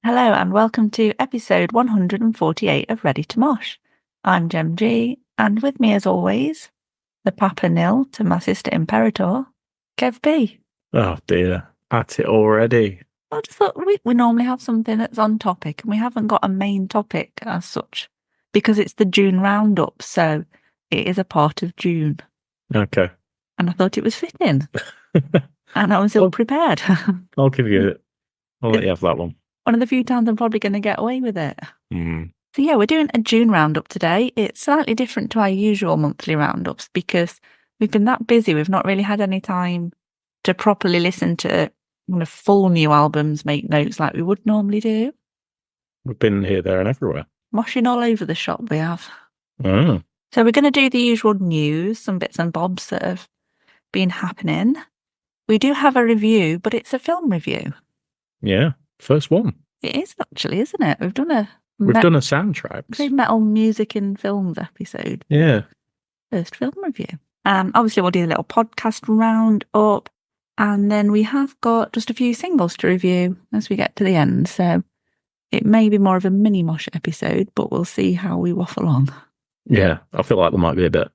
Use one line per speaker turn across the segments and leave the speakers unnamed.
Hello and welcome to episode 148 of Ready to Mosh. I'm Gem G, and with me as always, the Papa Nil to my sister Imperator, Kev B.
Oh dear, at it already.
I just thought we normally have something that's on topic, and we haven't got a main topic as such, because it's the June Roundup, so it is a part of June.
Okay.
And I thought it was fitting, and I was ill prepared.
I'll give you it. I'll let you have that one.
One of the few times I'm probably going to get away with it.
Mm.
So yeah, we're doing a June roundup today. It's slightly different to our usual monthly roundups because we've been that busy. We've not really had any time to properly listen to kind of full new albums, make notes like we would normally do.
We've been here, there, and everywhere.
Moshing all over the shop we have.
Oh.
So we're going to do the usual news, some bits and bobs that have been happening. We do have a review, but it's a film review.
Yeah, first one.
It is actually, isn't it? We've done a
soundtracks.
metal music in films episode.
Yeah.
First film review. Obviously, we'll do a little podcast roundup, and then we have got just a few singles to review as we get to the end. So it may be more of a mini mosh episode, but we'll see how we waffle on.
Yeah, I feel like there might be a bit.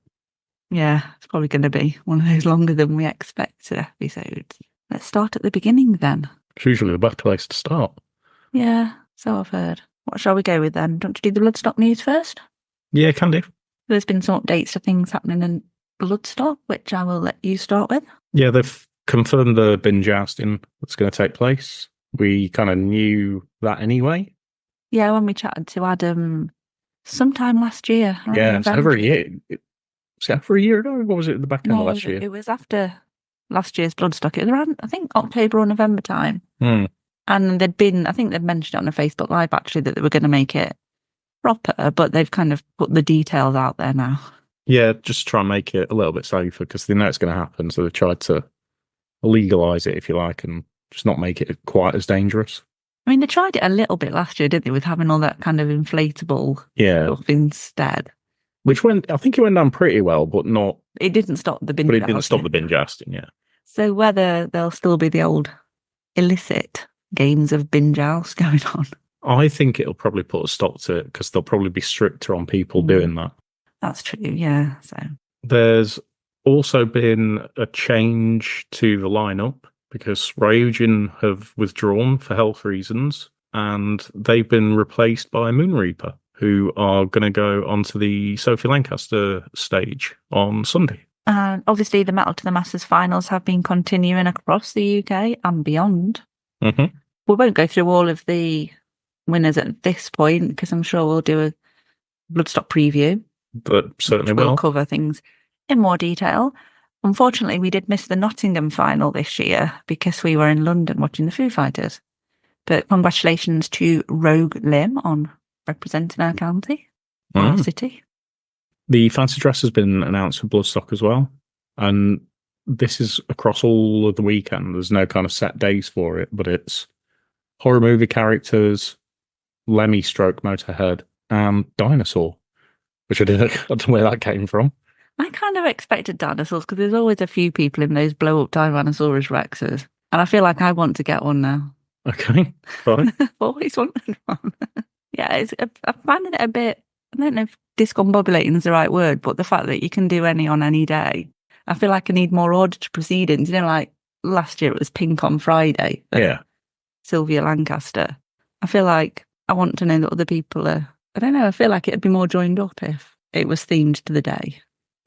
Yeah, it's probably going to be one of those longer than we expect episodes. Let's start at the beginning then.
It's usually the best place to start.
Yeah, so I've heard. What shall we go with then? Don't you do the Bloodstock news first?
Yeah, can do.
There's been some updates to things happening in Bloodstock, which I will let you start with.
Yeah, they've confirmed the binge jousting that's going to take place. We kind of knew that anyway.
Yeah, when we chatted to Adam sometime last year.
Yeah, it's over a year. Was it over a year ago? Or was it at the back end of last year?
It was after last year's Bloodstock. It was around, I think, October or November time.
Hmm.
And I think they'd mentioned it on a Facebook Live actually that they were going to make it proper, but they've kind of put the details out there now.
Yeah, just try and make it a little bit safer because they know it's going to happen. So they've tried to legalise it, if you like, and just not make it quite as dangerous.
I mean, they tried it a little bit last year, didn't they, with having all that kind of inflatable stuff instead.
Which I think it went down pretty well, but not...
It didn't stop the binge.
But it didn't stop the binge jousting, yeah.
So whether there'll still be the old illicit games of binge joust going on.
I think it'll probably put a stop to it because they'll probably be stricter on people doing that.
That's true, yeah. So
there's also been a change to the lineup because Ryujin have withdrawn for health reasons and they've been replaced by Moon Reaper, who are going to go onto the Sophie Lancaster stage on Sunday.
And obviously the Metal to the Masses finals have been continuing across the UK and beyond.
Mm-hmm.
We won't go through all of the winners at this point because I'm sure we'll do a Bloodstock preview.
But certainly
we'll cover things in more detail. Unfortunately, we did miss the Nottingham final this year because we were in London watching the Foo Fighters. But congratulations to Rogue Lim on representing our county, our city.
The fancy dress has been announced for Bloodstock as well. And this is across all of the weekend. There's no kind of set days for it, but it's horror movie characters, Lemmy stroke Motorhead, and Dinosaur, which I don't know where that came from.
I kind of expected dinosaurs because there's always a few people in those blow-up Tyrannosaurus Rexes. And I feel like I want to get one now.
Okay, fine.
I've always wanted one. Yeah, I'm finding it a bit, I don't know if discombobulating is the right word, but the fact that you can do any on any day. I feel like I need more order to proceedings. You know, like last year it was Pink on Friday.
Yeah.
Sylvia Lancaster. I feel like I want to know that other people are, I don't know, I feel like it'd be more joined up if it was themed to the day.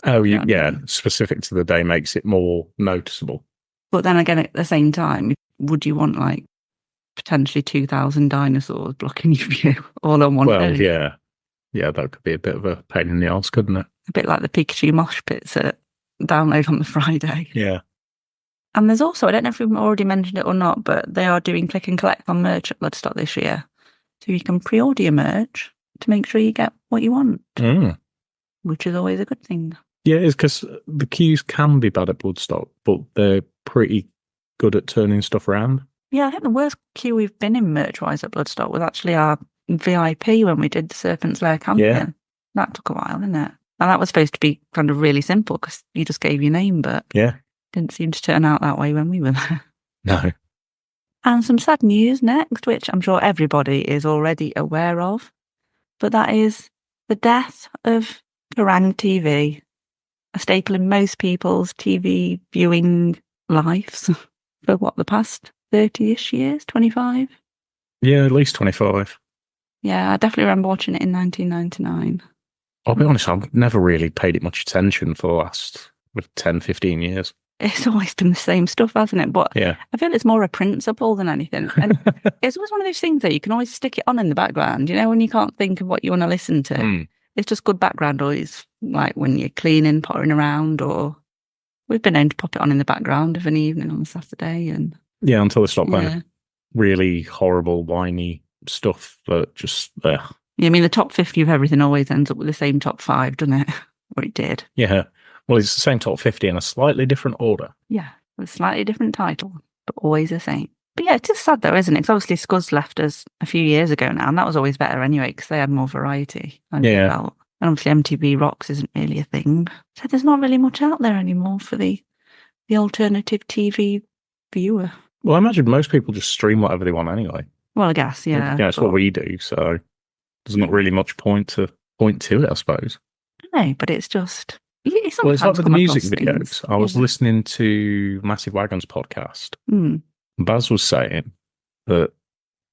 Oh, yeah, specific to the day makes it more noticeable.
But then again, at the same time, would you want like potentially 2,000 dinosaurs blocking your view all on one day?
Well, yeah. Yeah, that could be a bit of a pain in the arse, couldn't it?
A bit like the Pikachu mosh pits at Download on the Friday.
Yeah.
And there's also, I don't know if we've already mentioned it or not, but they are doing click and collect on merch at Bloodstock this year. So you can pre-order your merch to make sure you get what you want, which is always a good thing.
Yeah, it's because the queues can be bad at Bloodstock, but they're pretty good at turning stuff around.
Yeah, I think the worst queue we've been in merch-wise at Bloodstock was actually our VIP when we did the Serpent's Lair camping. Yeah. That took a while, didn't it? And that was supposed to be kind of really simple because you just gave your name, but
yeah,
didn't seem to turn out that way when we were there.
No.
And some sad news next, which I'm sure everybody is already aware of, but that is the death of Kerrang TV, a staple in most people's TV viewing lives for the past 30-ish years, 25?
Yeah, at least 25.
Yeah, I definitely remember watching it in 1999.
I'll be honest, I've never really paid it much attention for the last 10, 15 years.
It's always been the same stuff, hasn't it? But
yeah.
I feel it's more a principle than anything. And it's always one of those things that you can always stick it on in the background, when you can't think of what you want to listen to.
Mm.
It's just good background noise, like when you're cleaning, pottering around, or we've been known to pop it on in the background of an evening on a Saturday. And
yeah, until they stop playing really horrible, whiny stuff that just there.
Yeah, I mean, the top 50 of everything always ends up with the same top 5, doesn't it? Or it did.
Yeah. Well, it's the same top 50 in a slightly different order.
Yeah, with a slightly different title, but always the same. But yeah, it is sad though, isn't it? Because obviously Scuzz left us a few years ago now, and that was always better anyway, because they had more variety.
Yeah.
Felt. And obviously MTV Rocks isn't really a thing. So there's not really much out there anymore for the alternative TV viewer.
Well, I imagine most people just stream whatever they want anyway.
Well, I guess, yeah.
Yeah, it's what we do, so there's not really much point to it, I suppose.
No, but it's just...
It's like with the music videos. I was listening to Massive Wagon's podcast. Baz was saying that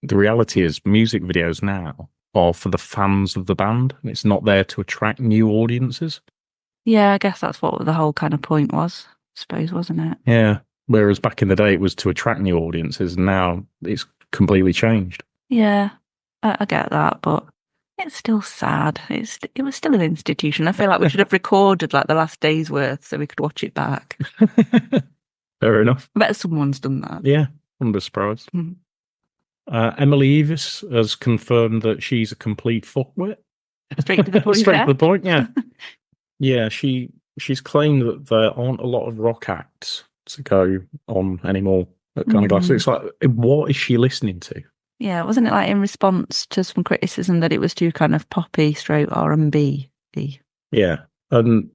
the reality is music videos now are for the fans of the band, and it's not there to attract new audiences.
Yeah, I guess that's what the whole kind of point was, I suppose, wasn't it?
Yeah. Whereas back in the day, it was to attract new audiences. Now it's completely changed.
Yeah, I get that, but it's still sad. It was still an institution. I feel like we should have recorded like the last day's worth so we could watch it back.
Fair enough.
I bet someone's done that.
Yeah, I'm surprised. Emily Evis has confirmed that she's a complete fuckwit.
Straight to the point.
Straight to the point, yeah. Yeah, she's claimed that there aren't a lot of rock acts to go on anymore at kind of glass. It's like, what is she listening to?
Yeah, wasn't it like in response to some criticism that it was too kind of poppy stroke R&B?
Yeah, and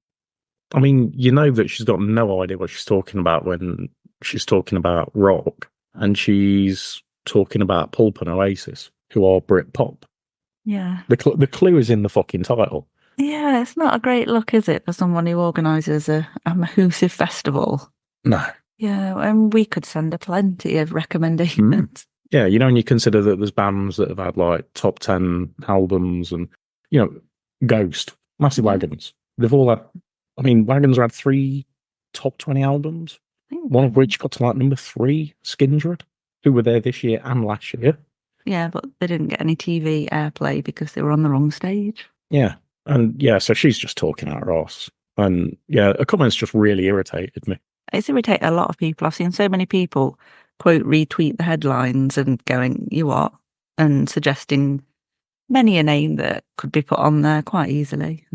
I mean, that she's got no idea what she's talking about when she's talking about rock, and she's talking about Pulp and Oasis, who are Britpop.
Yeah.
The clue is in the fucking title.
Yeah, it's not a great look, is it, for someone who organises a massive festival?
No.
Yeah, and we could send her plenty of recommendations.
Yeah, when you consider that there's bands that have had like top 10 albums and, Ghost, Massive Wagons. They've all had, Wagons had 3 top 20 albums, one of which got to like number 3, Skindred, who were there this year and last year.
Yeah, but they didn't get any TV airplay because they were on the wrong stage.
Yeah, and so she's just talking out her arse. And yeah, her comments just really irritated me.
It's irritated a lot of people. I've seen so many people quote retweet the headlines and going, "You what?" and suggesting many a name that could be put on there quite easily.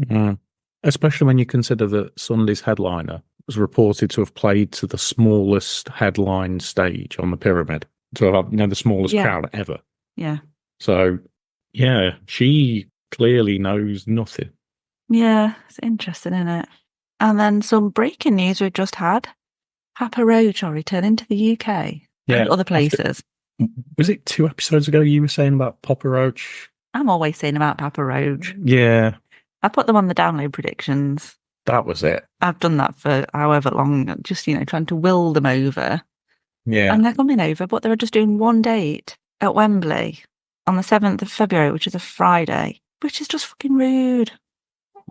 Especially when you consider that Sunday's headliner was reported to have played to the smallest headline stage on the pyramid, to have the smallest crowd ever.
Yeah.
So yeah, she clearly knows nothing.
Yeah, it's interesting, isn't it? And then some breaking news we've just had. Papa Roach are returning to the UK and other places.
Was it 2 episodes ago you were saying about Papa Roach?
I'm always saying about Papa Roach.
Yeah.
I put them on the download predictions.
That was it.
I've done that for however long, just, trying to will them over.
Yeah.
And they're coming over, but they're just doing one date at Wembley on the 7th of February, which is a Friday, which is just fucking rude.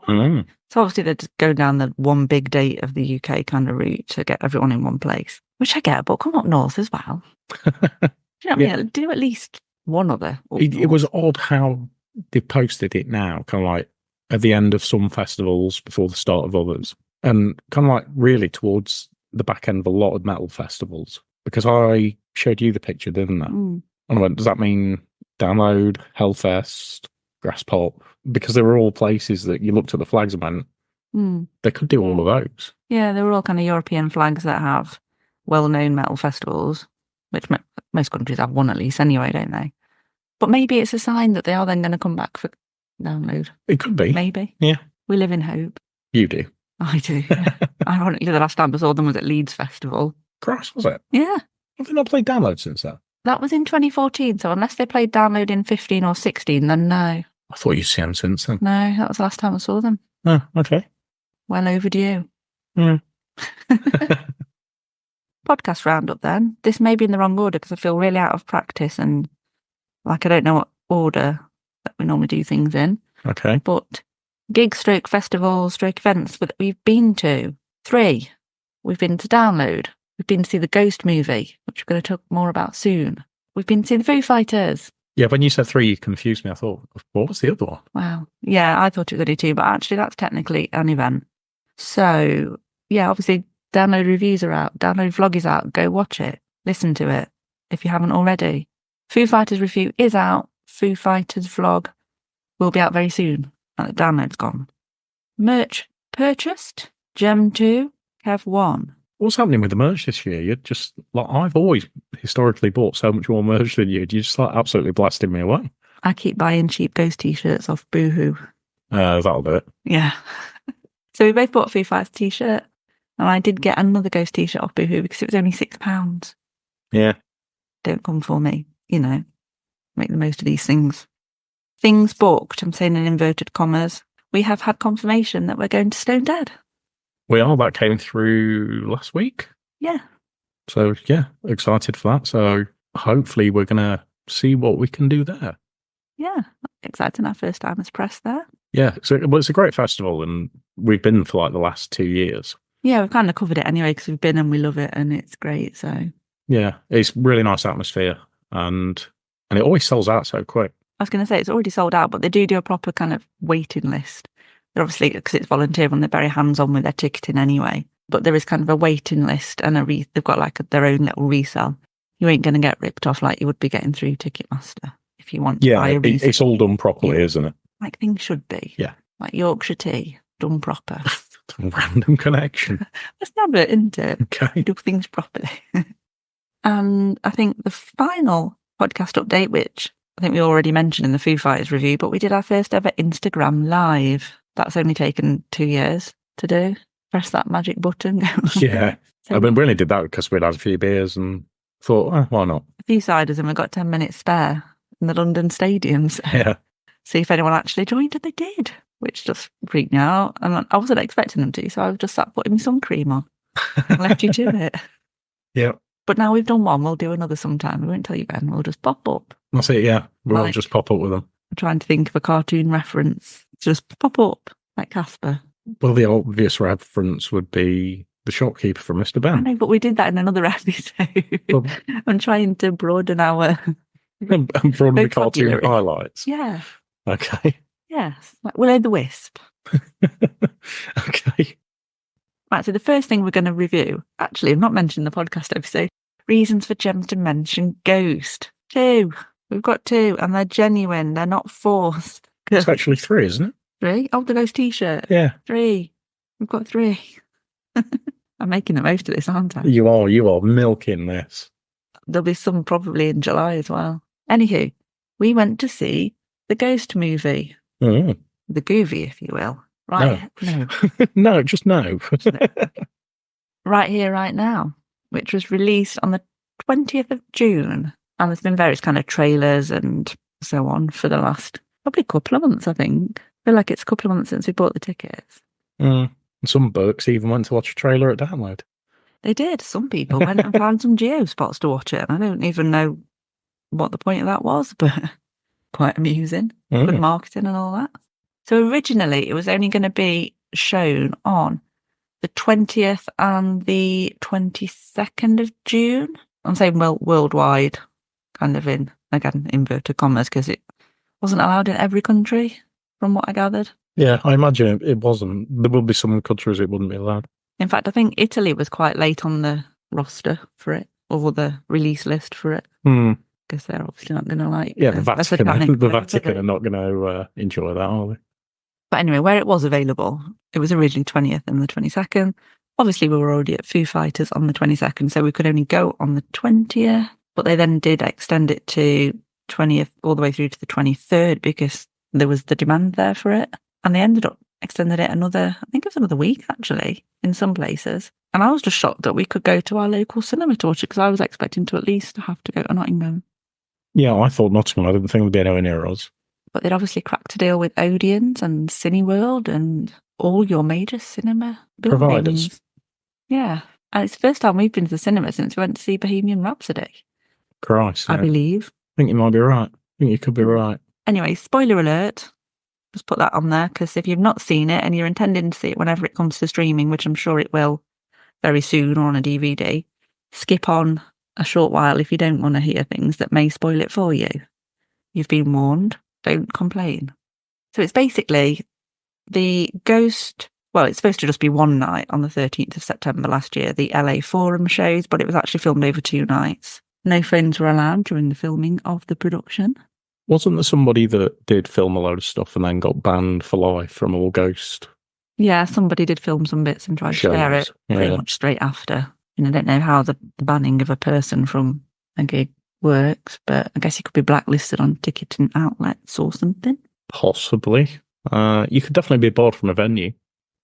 So obviously they're just going down the one big date of the UK kind of route to get everyone in one place, which I get, but come up north as well. Do you know what I mean? Do at least one other.
It was odd how they posted it now, kind of like at the end of some festivals before the start of others, and kind of like really towards the back end of a lot of metal festivals, because I showed you the picture, didn't I? And I went, does that mean Download, Hellfest, Grasspop? Because they were all places that you looked at the flags and went, they could do all of those. Yeah,
they were all kind of European flags that have well-known metal festivals, which most countries have one at least anyway, don't they? But maybe it's a sign that they are then going to come back for Download.
It could be.
Maybe.
Yeah.
We live in hope.
You do.
I do. Yeah. Ironically, the last time I saw them was at Leeds Festival.
Christ, was it?
Yeah.
Have they not played Download since then?
That was in 2014, so unless they played Download in 15 or 16, then no.
I thought you'd seen them since then.
No, that was the last time I saw them.
Oh, okay.
Well overdue.
Mm.
Podcast roundup then. This may be in the wrong order because I feel really out of practice and like I don't know what order that we normally do things in.
Okay.
But gig stroke festivals stroke events that we've been to. 3. We've been to Download. We've been to see the Ghost movie, which we're going to talk more about soon. We've been to see the Foo Fighters.
Yeah, when you said 3, you confused me. I thought, what was the other one?
Wow. Yeah, I thought it was going to do 2, but actually that's technically an event. So, yeah, obviously Download reviews are out. Download vlog is out. Go watch it. Listen to it if you haven't already. Foo Fighters review is out. Foo Fighters vlog will be out very soon. And the Download's gone. Merch purchased. Gem 2, Kev 1.
What's happening with the merch this year? You're just like, I've always historically bought so much more merch than you. You're just like absolutely blasting me away.
I keep buying cheap Ghost t-shirts off Boohoo.
That'll do it.
Yeah. So we both bought a Foo Fighters t-shirt, and I did get another Ghost t-shirt off Boohoo because it was only £6.
Yeah.
Don't come for me, you know. Make the most of these things. Things booked, I'm saying in inverted commas. We have had confirmation that we're going to Stone Dead.
We are. That came through last week.
Yeah.
So, yeah, excited for that. So, hopefully, we're going to see what we can do there.
Yeah. Exciting. Our first time as press there.
Yeah. So, it's a great festival, and we've been for like the last 2 years.
Yeah, we've kind of covered it anyway because we've been and we love it and it's great. So,
yeah, it's really nice atmosphere and it always sells out so quick.
I was going to say it's already sold out, but they do a proper kind of waiting list. They're obviously, because it's volunteer and they're very hands-on with their ticketing anyway. But there is kind of a waiting list and they've got like their own little resell. You ain't going to get ripped off like you would be getting through Ticketmaster if you want to buy a resell.
It's all done properly, isn't it?
Like things should be.
Yeah.
Like Yorkshire tea, done proper.
Random connection.
That's never, isn't it?
Okay.
Do things properly. And I think the final podcast update, which I think we already mentioned in the Foo Fighters review, but we did our first ever Instagram live. That's only taken 2 years to do. Press that magic button.
Yeah.
So
I mean, we only did that because we'd had a few beers and thought, why not?
a few ciders and we've got 10 minutes spare in the London stadiums.
Yeah.
See if anyone actually joined, and they did, which just freaked me out. And I wasn't expecting them to, so I was just sat putting my sun cream on and left you to it.
Yeah.
But now we've done one, we'll do another sometime. We won't tell you when, we'll just pop up.
That's it, yeah. We'll
Like-
just pop up with them.
I'm trying to think of a cartoon reference. Just pop up, like Casper.
Well, the obvious reference would be the shopkeeper from Mr.
I
Ben.
know, but we did that in another episode.
Well-
I'm trying to broaden our...
And broaden the cartoon
Vocabulary.
highlights.
Yeah,
Okay.
yes. Like Will-O'-the-Wisp.
Okay.
Right, so the first thing we're going to review, actually, I've not mentioned in the podcast episode, reasons for Gems to mention Ghost. 2. We've got 2, and they're genuine. They're not forced.
It's actually 3, isn't it?
3. Oh, the Ghost t-shirt.
Yeah.
3. We've got 3. I'm making the most of this, aren't I?
You are milking this.
There'll be some probably in July as well. Anywho, we went to see the Ghost movie.
Mm.
The Goovy, if you will. Right? No.
No, just no.
Right Here, Right Now, which was released on the 20th of June. And there's been various kind of trailers and so on for the last probably couple of months, I think. I feel like it's a couple of months since we bought the tickets.
Mm. Some books even went to watch a trailer at Download.
They did. Some people went and found some geo spots to watch it. And I don't even know what the point of that was, but quite amusing. Good marketing and all that. So originally it was only going to be shown on the 20th and the 22nd of June. I'm saying worldwide, kind of in, again, inverted commas, because it wasn't allowed in every country, from what I gathered.
Yeah, I imagine it wasn't. There will be some countries it wouldn't be allowed.
In fact, I think Italy was quite late on the roster for it, or the release list for it. Because they're obviously not going to like...
Yeah, the Vatican
Vatican
are not going to enjoy that, are they?
But anyway, where it was available, it was originally 20th and the 22nd. Obviously, we were already at Foo Fighters on the 22nd, so we could only go on the 20th. But they then did extend it to 20th all the way through to the 23rd because there was the demand there for it. And they ended up extended it I think it was another week actually, in some places. And I was just shocked that we could go to our local cinema to watch it, because I was expecting to at least have to go to Nottingham.
Yeah, I thought Nottingham. I didn't think there'd be anywhere near us.
But they'd obviously cracked a deal with Odeon's and Cineworld and all your major cinema buildings.
Providers.
Yeah. And it's the first time we've been to the cinema since we went to see Bohemian Rhapsody.
Christ,
I believe.
I think you might be right. I think you could be right.
Anyway, spoiler alert. Just put that on there, because if you've not seen it and you're intending to see it whenever it comes to streaming, which I'm sure it will very soon, or on a DVD, skip on a short while if you don't want to hear things that may spoil it for you. You've been warned. Don't complain. So it's basically the Ghost. Well, it's supposed to just be one night on the 13th of September last year, the LA Forum shows, but it was actually filmed over 2 nights. No phones were allowed during the filming of the production.
Wasn't there somebody that did film a load of stuff and then got banned for life from all Ghost?
Yeah, somebody did film some bits and tried to share it pretty much straight after. And I don't know how the banning of a person from a gig works, but I guess he could be blacklisted on ticketing outlets or something.
Possibly. You could definitely be barred from a venue.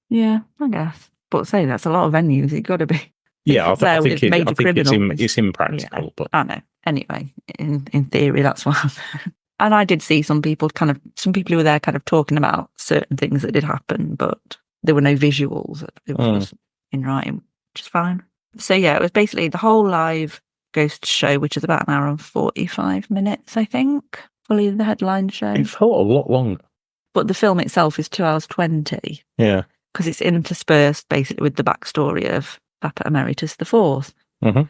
Yeah, I guess. But say that's a lot of venues. You've got to be.
Yeah, I think it's impractical.
Yeah,
but
I know. Anyway, in theory, that's what happened. And I did see some people who were there kind of talking about certain things that did happen, but there were no visuals. It was just in writing, which is fine. So yeah, it was basically the whole live Ghost show, which is about an hour and 45 minutes, I think, fully the headline show.
It felt a lot longer.
But the film itself is 2 hours 20.
Yeah.
Because it's interspersed basically with the backstory of Papa Emeritus IV.
Mm-hmm.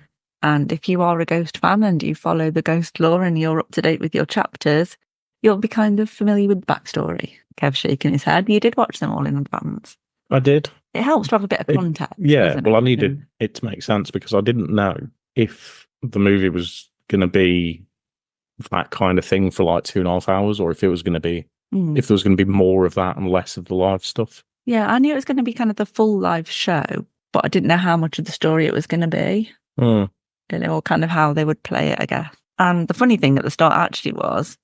And if you are a Ghost fan and you follow the Ghost lore and you're up to date with your chapters, you'll be kind of familiar with the backstory. Kev shaking his head. You did watch them all in advance.
I did.
It helps to have a bit of context.
I needed it to make sense, because I didn't know if the movie was going to be that kind of thing for like 2.5 hours, or if it was going to be, if there was going to be more of that and less of the live stuff.
Yeah, I knew it was going to be kind of the full live show, but I didn't know how much of the story it was going to be. Or kind of how they would play it, I guess. And the funny thing at the start actually was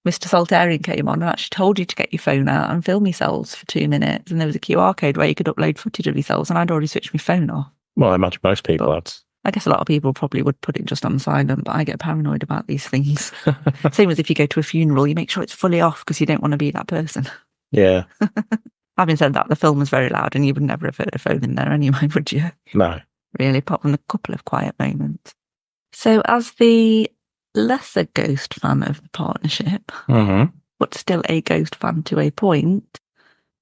Mr. Saltarian came on and actually told you to get your phone out and film yourselves for 2 minutes. And there was a QR code where you could upload footage of yourselves, and I'd already switched my phone off.
Well, I imagine most people had.
I guess a lot of people probably would put it just on silent, but I get paranoid about these things. Same as if you go to a funeral, you make sure it's fully off because you don't want to be that person.
Yeah.
Having said that, the film was very loud and you would never have heard a phone in there anyway, would you?
No.
Really, apart from a couple of quiet moments. So as the lesser Ghost fan of the partnership, but still a Ghost fan to a point,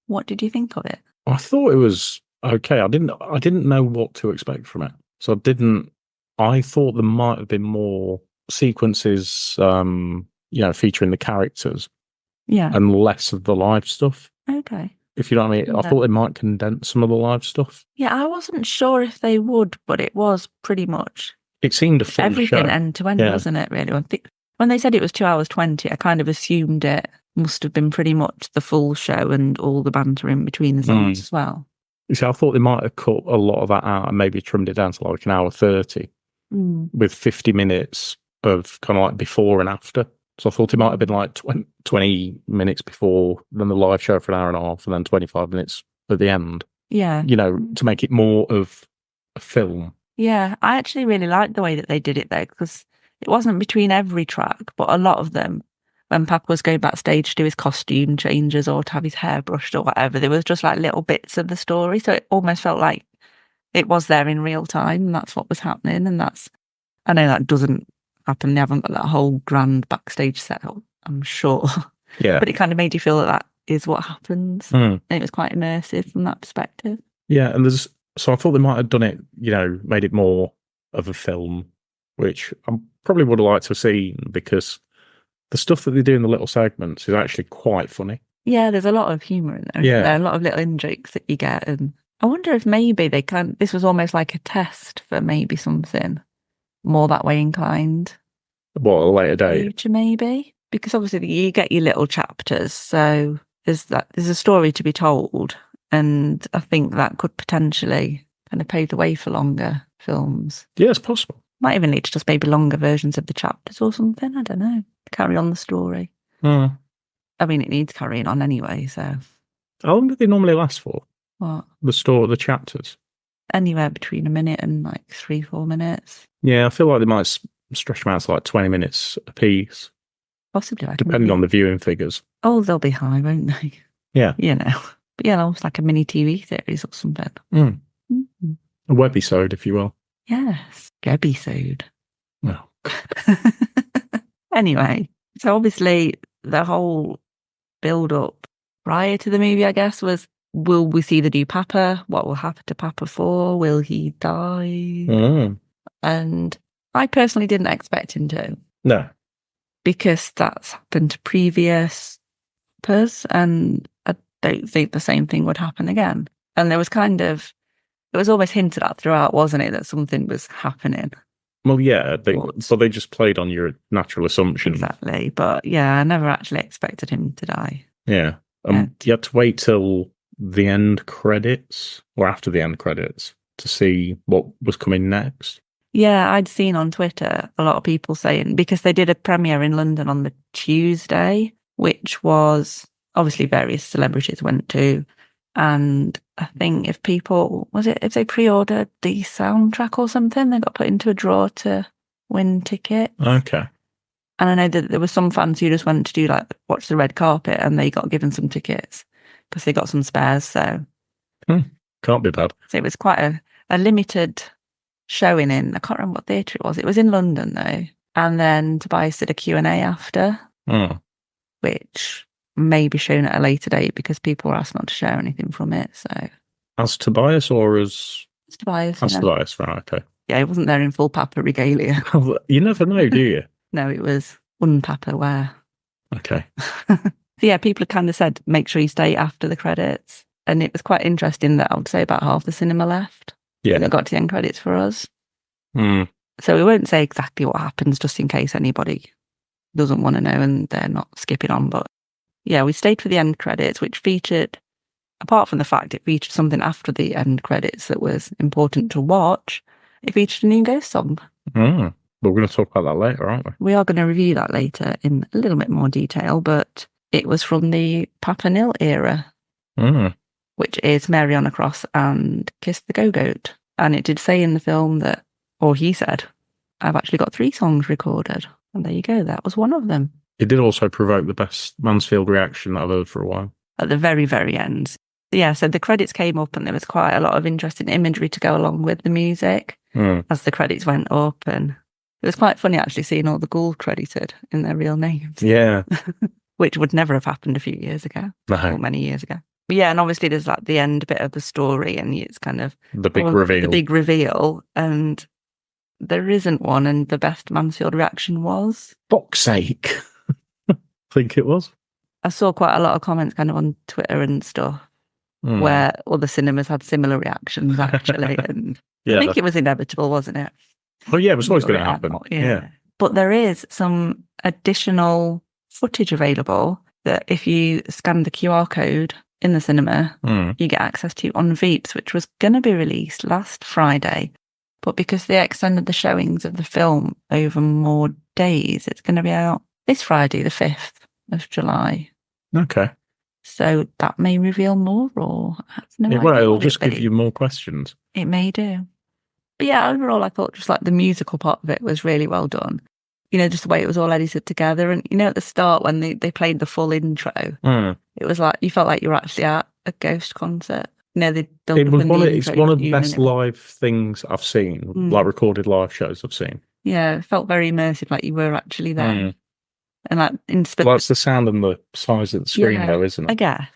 what did you think of it?
I thought it was okay. I didn't know what to expect from it. So I thought there might have been more sequences, featuring the characters.
Yeah.
And less of the live stuff.
Okay.
If you know what I mean. Yeah. I thought they might condense some of the live stuff.
Yeah, I wasn't sure if they would, but it was pretty much.
It seemed a full
everything
show.
End to end, wasn't it, really? When they said it was 2 hours 20, I kind of assumed it must have been pretty much the full show and all the banter in between the songs as well.
See, I thought they might have cut a lot of that out and maybe trimmed it down to like an hour 30 with 50 minutes of kind of like before and after. So I thought it might have been like 20 minutes before, then the live show for an hour and a half, and then 25 minutes at the end.
Yeah.
To make it more of a film.
Yeah, I actually really liked the way that they did it there, because it wasn't between every track, but a lot of them, when Papa was going backstage to do his costume changes or to have his hair brushed or whatever, there was just like little bits of the story. So it almost felt like it was there in real time, and that's what was happening. And I know that doesn't happen. They haven't got that whole grand backstage setup, I'm sure.
Yeah.
But it kind of made you feel that is what happens. And it was quite immersive from that perspective.
Yeah, and so I thought they might have done it, made it more of a film, which I probably would have liked to have seen, because the stuff that they do in the little segments is actually quite funny.
Yeah, there's a lot of humour in there.
Yeah.
There are a lot of little in-jokes that you get. And I wonder if maybe this was almost like a test for maybe something more that way inclined.
What, a later date?
Future, maybe. Because obviously you get your little chapters, so there's a story to be told, and I think that could potentially kind of pave the way for longer films.
Yeah, it's possible.
Might even lead to just maybe longer versions of the chapters or something, I don't know. Carry on the story. I mean, it needs carrying on anyway, so.
How long do they normally last for?
What?
The chapters?
Anywhere between a minute and like 3-4 minutes.
Yeah, I feel like they might stretch them out to like 20 minutes a piece,
Possibly like
depending on the viewing figures.
Oh, they'll be high, won't they?
Yeah.
You know. But yeah, almost like a mini TV series or something.
Mm. A webisode, if you will.
Yes. Webisode.
No.
Anyway, so obviously the whole build-up prior to the movie, I guess, was will we see the new Papa? What will happen to Papa 4? Will he die?
Mm.
And I personally didn't expect him to.
No.
Because that's happened to previous Papas, and I don't think the same thing would happen again. And there was it was almost hinted at throughout, wasn't it, that something was happening.
Well, yeah, but they just played on your natural assumption.
Exactly. But yeah, I never actually expected him to die.
Yeah. You had to wait till the end credits or after the end credits to see what was coming next.
Yeah, I'd seen on Twitter a lot of people saying, because they did a premiere in London on the Tuesday, which was obviously various celebrities went to. And I think if they pre-ordered the soundtrack or something, they got put into a draw to win tickets.
Okay.
And I know that there were some fans who just went to do like watch the red carpet, and they got given some tickets because they got some spares. So
can't be bad.
So it was quite a limited showing in. I can't remember what theatre it was. It was in London though. And then Tobias did a Q&A after, which may be shown at a later date because people were asked not to share anything from it. So
as Tobias or as
Tobias?
As Tobias, right? Okay.
Yeah, he wasn't there in full Papa regalia.
You never know, do you?
No, it was un-Papa wear.
Okay.
So yeah, people had kind of said, make sure you stay after the credits. And it was quite interesting that I would say about half the cinema left.
Yeah.
When it got to the end credits for us.
Mm.
So we won't say exactly what happens just in case anybody doesn't want to know and they're not skipping on. But yeah, we stayed for the end credits, which featured, apart from the fact it featured something after the end credits that was important to watch, it featured a new Ghost song.
Mm. We're going to talk about that later, aren't we?
We are going to review that later in a little bit more detail, but it was from the Papa Nil era, which is Mary on a Cross and Kiss the Go-Goat. And it did say in the film that, or he said, I've actually got 3 songs recorded. And there you go, that was one of them.
It did also provoke the best Mansfield reaction that I've heard for a while.
At the very, very end. Yeah, so the credits came up and there was quite a lot of interesting imagery to go along with the music as the credits went up. And it was quite funny actually seeing all the ghouls credited in their real names.
Yeah.
Which would never have happened a few years ago.
No.
Or many years ago. But yeah, and obviously there's like the end bit of the story and it's kind of...
The big reveal.
The big reveal. And there isn't one. And the best Mansfield reaction was...
Fuck's sake. I think it was.
I saw quite a lot of comments kind of on Twitter and stuff where other cinemas had similar reactions actually. And I think it was inevitable, wasn't it?
Oh yeah, it was always going to happen. Yeah.
But there is some additional footage available that if you scan the QR code in the cinema, you get access to on Veeps, which was going to be released last Friday. But because they extended the showings of the film over more days, it's going to be out this Friday, the 5th of July.
Okay.
So that may reveal more, or I have no idea.
Well, it'll just give you more questions.
It may do. But yeah, overall, I thought just like the musical part of it was really well done. You know, just the way it was all edited together. And, you know, at the start when they played the full intro, it was like, you felt like you were actually at a Ghost concert. You know,
it's one of the best live things I've seen, like recorded live shows I've seen.
Yeah, it felt very immersive, like you were actually there. And like,
well, it's the sound and the size of the screen, though, isn't it?
I guess.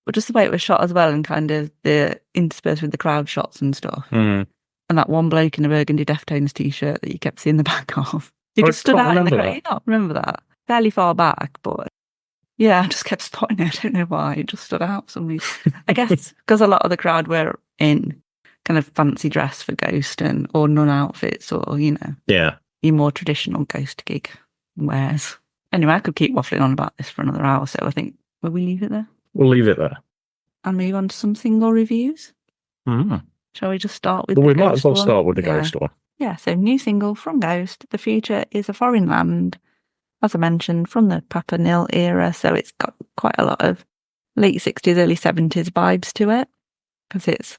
But just the way it was shot as well, and kind of the interspersed with the crowd shots and stuff. And that one bloke in a burgundy Deftones t-shirt that you kept seeing the back of. He just stood out in the crowd. You not remember that? Fairly far back, but yeah, I just kept spotting it. I don't know why. It just stood out for some reason. I guess because a lot of the crowd were in kind of fancy dress for Ghost or nun outfits, or, you know, your more traditional Ghost gig wears. Anyway, I could keep waffling on about this for another hour, so I think, will we leave it there?
We'll leave it there.
And move on to some single reviews? Shall we just start with
we might as well start with the Ghost one.
Yeah, so new single from Ghost. The Future is a Foreign Land, as I mentioned, from the Papa Nil era, so it's got quite a lot of late 60s, early 70s vibes to it, because it's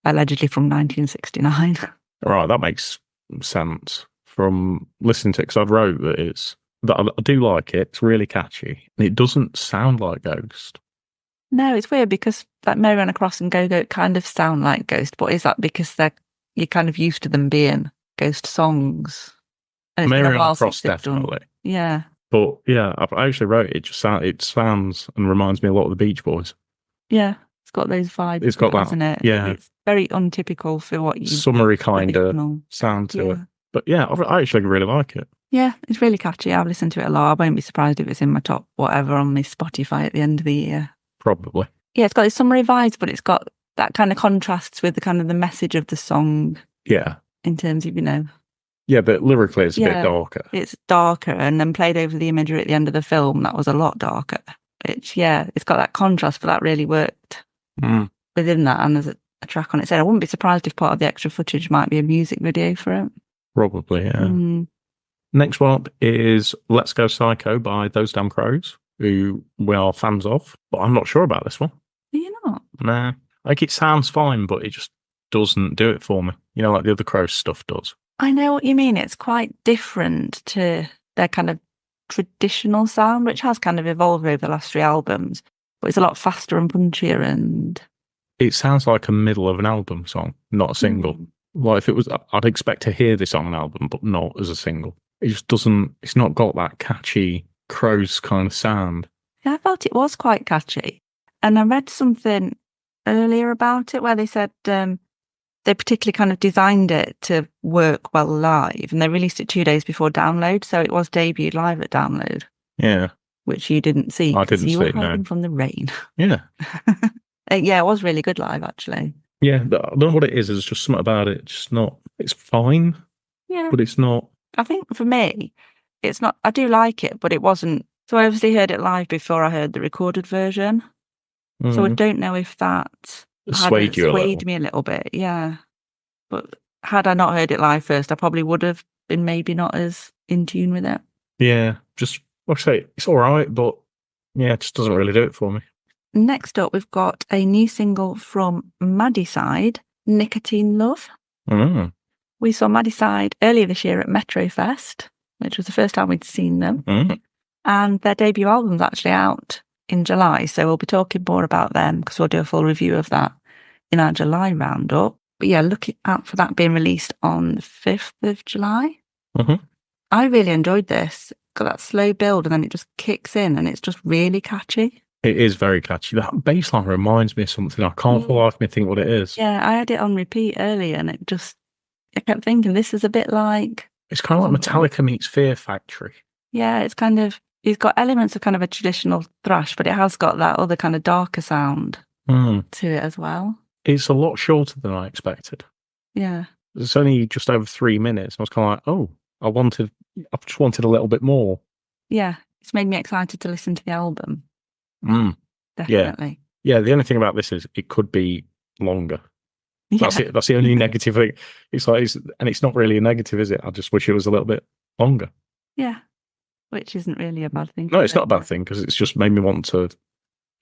allegedly from 1969.
Right, that makes sense from listening to it, because I've wrote that I do like it. It's really catchy, and it doesn't sound like Ghost.
No, it's weird because like Merry Run Across and Go Go kind of sound like Ghost, but is that because you're kind of used to them being Ghost songs? And it's been
Merry
a
on
while
Cross,
since they've done.
definitely.
Yeah.
But yeah, I actually wrote it. It sounds and reminds me a lot of the Beach Boys.
Yeah. It's got those vibes,
It's got that,
hasn't it?
yeah.
It's very untypical for what you
Summery kind of
traditional.
sound to
Yeah.
it. But yeah, I actually really like it.
Yeah, it's really catchy. I've listened to it a lot. I won't be surprised if it's in my top whatever on my Spotify at the end of the year.
Probably.
Yeah, it's got these summery vibes, but it's got that kind of contrasts with the kind of the message of the song
Yeah.
in terms of,
Yeah, but lyrically it's a bit darker.
It's darker, and then played over the imagery at the end of the film, that was a lot darker. It's got that contrast, but that really worked within that, and there's a track on its own. I wouldn't be surprised if part of the extra footage might be a music video for it.
Probably, yeah. Next one up is Let's Go Psycho by Those Damn Crows, who we are fans of, but I'm not sure about this one.
Are you not?
Nah. Like, it sounds fine, but it just doesn't do it for me. Like the other Crows stuff does.
I know what you mean. It's quite different to their kind of traditional sound, which has kind of evolved over the last 3 albums, but it's a lot faster and punchier, and
it sounds like a middle of an album song, not a single. Like, if it was, I'd expect to hear this on an album, but not as a single. It just doesn't, it's not got that catchy Crows kind of sound.
Yeah, I felt it was quite catchy. And I read something earlier about it where they said they particularly kind of designed it to work well live, and they released it 2 days before download, so it was debuted live at download.
Yeah.
Which you didn't see.
I didn't see it, no. You
were hiding from the rain.
Yeah.
Yeah, it was really good live, actually.
Yeah, I don't know what it is. There's just something about it. Just not, it's fine.
Yeah.
But it's not.
I think for me, it's not, I do like it, but it wasn't. So I obviously heard it live before I heard the recorded version. So I don't know if that
swayed
me a little bit. Yeah. But had I not heard it live first, I probably would have been maybe not as in tune with it.
Yeah. Just, like I say, it's all right, but yeah, it just doesn't really do it for me.
Next up, we've got a new single from Madicide, Nicotine Love. We saw Madicide earlier this year at Metrofest, which was the first time we'd seen them. And their debut album's actually out in July, so we'll be talking more about them because we'll do a full review of that in our July roundup. But yeah, look out for that being released on the 5th of July. I really enjoyed this. Got that slow build and then it just kicks in and it's just really catchy.
It is very catchy. That bass line reminds me of something. I can't for the life of me think what it is.
Yeah, I had it on repeat earlier and I kept thinking this is a bit like...
It's kind of like Metallica meets Fear Factory.
Yeah, it's kind of... It's got elements of kind of a traditional thrash, but it has got that other kind of darker sound to it as well.
It's a lot shorter than I expected.
Yeah.
It's only just over 3 minutes. I was kind of like, oh, I just wanted a little bit more.
Yeah, it's made me excited to listen to the album. Definitely.
Yeah, the only thing about this is it could be longer. That's it. That's the only negative thing. It's like, and it's not really a negative, is it? I just wish it was a little bit longer.
Yeah, which isn't really a bad thing.
No, it's not a bad thing because it's just made me want to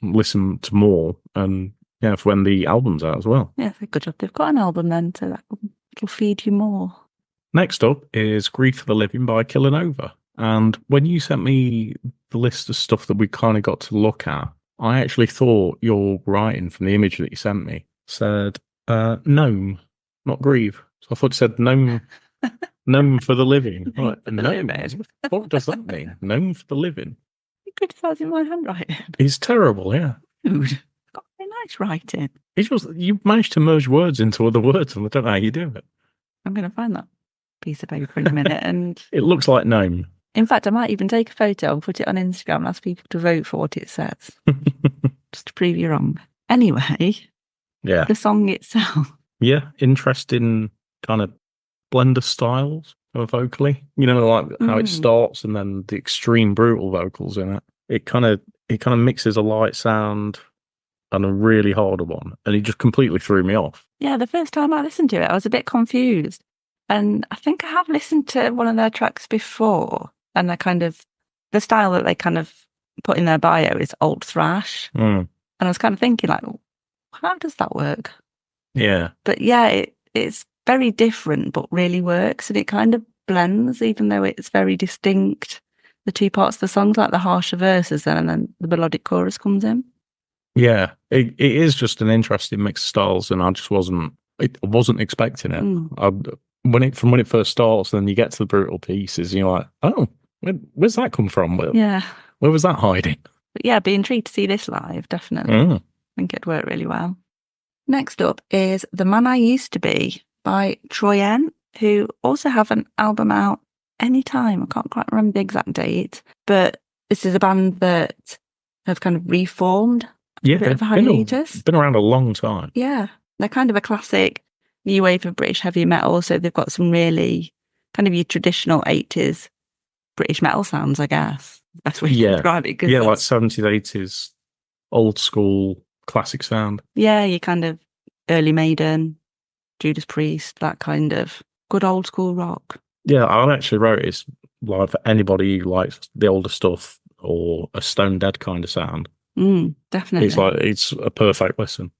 listen to more, and yeah, for when the album's out as well.
Yeah, it's a good job they've got an album then, so it'll feed you more.
Next up is Grief for the Living by Kilonova. And when you sent me the list of stuff that we kind of got to look at, I actually thought your writing from the image that you sent me said gnome, not grieve. So I thought it said gnome, gnome for the living. Right, gnome. What does that mean? Gnome for the living.
You're criticising my handwriting.
It's terrible, yeah.
Dude, got very nice writing.
It's just, you managed to merge words into other words, and I don't know how you do it. I'm
going to find that piece of paper in a minute. And
it looks like gnome.
In fact, I might even take a photo and put it on Instagram and ask people to vote for what it says. Just to prove you wrong. Anyway,
yeah,
the song itself.
Yeah, interesting kind of blend of styles vocally. Like how it starts and then the extreme brutal vocals in it. It kind of mixes a light sound and a really hard one, and it just completely threw me off.
Yeah, the first time I listened to it, I was a bit confused. And I think I have listened to one of their tracks before, and the style that they kind of put in their bio is alt thrash. And I was kind of thinking, like, how does that work?
Yeah.
But yeah, it's very different, but really works. And it kind of blends, even though it's very distinct. The two parts of the songs, like the harsher verses, and then the melodic chorus comes in.
Yeah. It is just an interesting mix of styles, and I just wasn't expecting it. When it first starts, then you get to the brutal pieces, and you're like, oh, where's that come from?
Yeah.
Where was that hiding?
But yeah, be intrigued to see this live, definitely. I think it'd work really well. Next up is The Man I Used to Be by Troyen, who also have an album out anytime. I can't quite remember the exact date, but this is a band that have kind of reformed.
Yeah,
a bit of a hiatus.
Been around a long time.
Yeah, they're kind of a classic new wave of British heavy metal, so they've got some really kind of your traditional 80s British metal sounds, I guess. That's what you describe it.
Yeah, like 70s, 80s, old school, classic sound.
Yeah, you kind of early Maiden, Judas Priest, that kind of good old school rock. Yeah,
I actually wrote it's like for anybody who likes the older stuff or a Stone Dead kind of sound.
Definitely.
It's a perfect listen.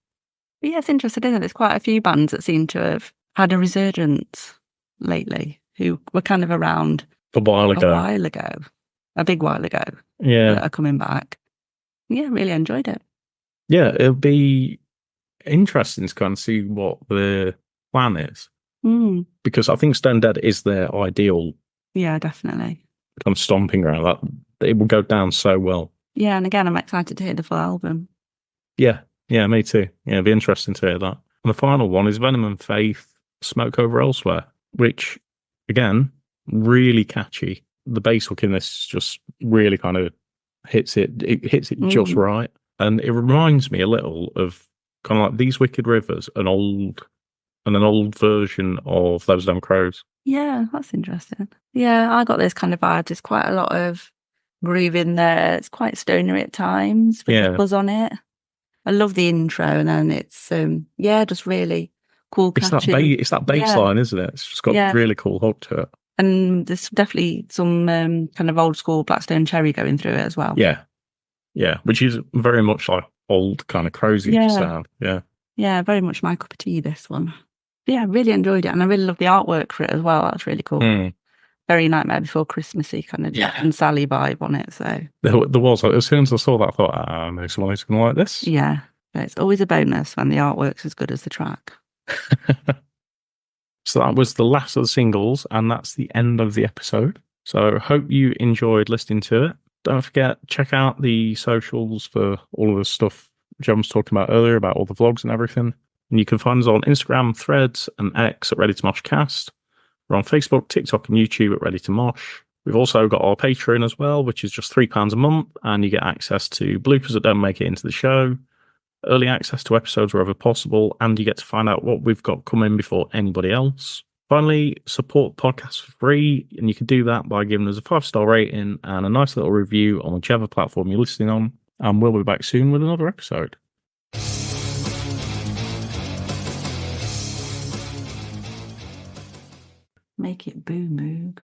But yeah, it's interesting, isn't it? There's quite a few bands that seem to have had a resurgence lately who were kind of around
a while ago,
a big while ago.
Yeah.
That are coming back. Yeah, really enjoyed it.
Yeah, it'll be interesting to kind of see what the plan is. Because I think Stone Dead is their ideal.
Yeah, definitely.
Kind of stomping ground. That it will go down so well.
Yeah, and again, I'm excited to hear the full album.
Yeah, me too. Yeah, it'll be interesting to hear that. And the final one is Venom and Faith, Smoke Over Elsewhere, which, again, really catchy. The bass hook in this just really kind of hits it just right. And it reminds me a little of kind of like These Wicked Rivers, an old version of Those Damn Crows.
Yeah, that's interesting. Yeah, I got this kind of vibe. There's quite a lot of groove in there. It's quite stonery at times with the buzz on it. I love the intro, and then it's just really cool. Catchy.
It's that bass line, isn't it? It's just got a really cool hook to it.
And there's definitely some kind of old school Blackstone Cherry going through it as well.
Yeah, which is very much like old kind of Crowsy sound. Yeah,
very much my cup of tea, this one. Yeah, I really enjoyed it, and I really love the artwork for it as well. That's really cool. Very Nightmare Before Christmassy kind of Jack and Sally vibe on it. So
there was, as soon as I saw that, I thought, I know someone who's going to like this.
Yeah, but it's always a bonus when the artwork's as good as the track.
So that was the last of the singles, and that's the end of the episode. So hope you enjoyed listening to it. Don't forget, check out the socials for all of the stuff John was talking about earlier, about all the vlogs and everything. And you can find us on Instagram, Threads, and X at Ready to Mosh Cast. We're on Facebook, TikTok, and YouTube at Ready to Mosh. We've also got our Patreon as well, which is just £3 a month, and you get access to bloopers that don't make it into the show, early access to episodes wherever possible, and you get to find out what we've got coming before anybody else. Finally, support podcasts for free, and you can do that by giving us a 5-star rating and a nice little review on whichever platform you're listening on, and we'll be back soon with another episode.
Make it boo moog.